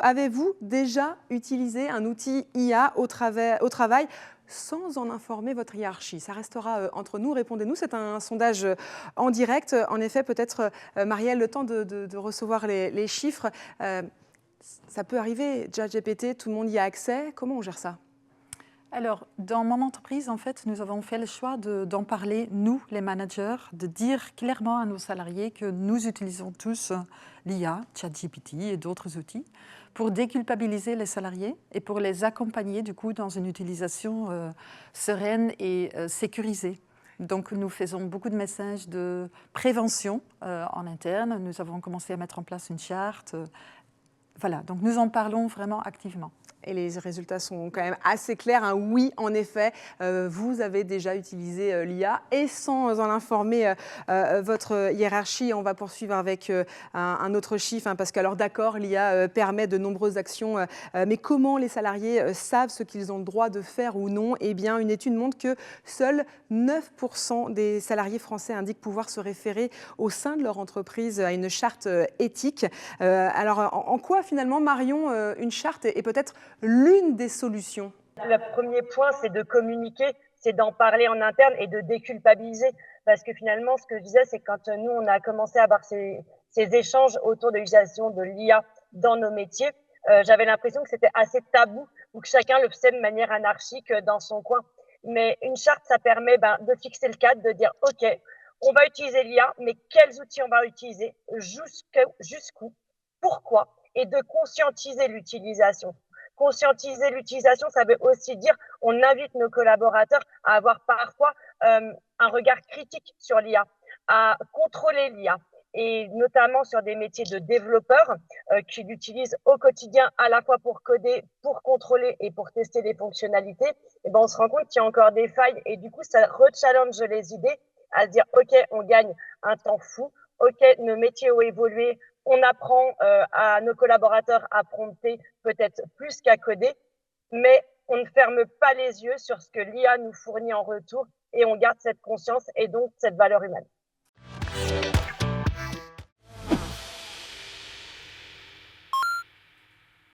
avez-vous déjà utilisé un outil IA au travail sans en informer votre hiérarchie? Ça restera entre nous, répondez-nous. C'est un sondage en direct. En effet, peut-être, Marielle, le temps de recevoir les chiffres. Ça peut arriver, ChatGPT, tout le monde y a accès. Comment on gère ça? Alors, dans mon entreprise, en fait, nous avons fait le choix d'en parler, nous, les managers, de dire clairement à nos salariés que nous utilisons tous l'IA, ChatGPT et d'autres outils, pour déculpabiliser les salariés et pour les accompagner, du coup, dans une utilisation sereine et sécurisée. Donc, nous faisons beaucoup de messages de prévention en interne. Nous avons commencé à mettre en place une charte. Voilà, donc nous en parlons vraiment activement. Et les résultats sont quand même assez clairs. Hein. Oui, en effet, vous avez déjà utilisé l'IA et sans en informer votre hiérarchie. On va poursuivre avec un autre chiffre, hein, parce que, alors d'accord, l'IA permet de nombreuses actions, mais comment les salariés savent ce qu'ils ont le droit de faire ou non? Eh bien, une étude montre que seuls 9% des salariés français indiquent pouvoir se référer au sein de leur entreprise à une charte éthique. Alors, en quoi, finalement, Marion, une charte est peut-être l'une des solutions? Le premier point, c'est de communiquer, c'est d'en parler en interne et de déculpabiliser. Parce que finalement, ce que je disais, c'est que quand nous, on a commencé à avoir ces échanges autour de l'utilisation de l'IA dans nos métiers, j'avais l'impression que c'était assez tabou ou que chacun le faisait de manière anarchique dans son coin. Mais une charte, ça permet de fixer le cadre, de dire, OK, on va utiliser l'IA, mais quels outils on va utiliser, jusqu'où, pourquoi, et de conscientiser l'utilisation. Conscientiser l'utilisation, ça veut aussi dire on invite nos collaborateurs à avoir parfois un regard critique sur l'IA, à contrôler l'IA, et notamment sur des métiers de développeurs qui l'utilisent au quotidien à la fois pour coder, pour contrôler et pour tester les fonctionnalités. Et on se rend compte qu'il y a encore des failles et du coup, ça rechallenge les idées à se dire OK, on gagne un temps fou, OK, nos métiers ont évolué, on apprend à nos collaborateurs à prompter peut-être plus qu'à coder, mais on ne ferme pas les yeux sur ce que l'IA nous fournit en retour et on garde cette conscience et donc cette valeur humaine.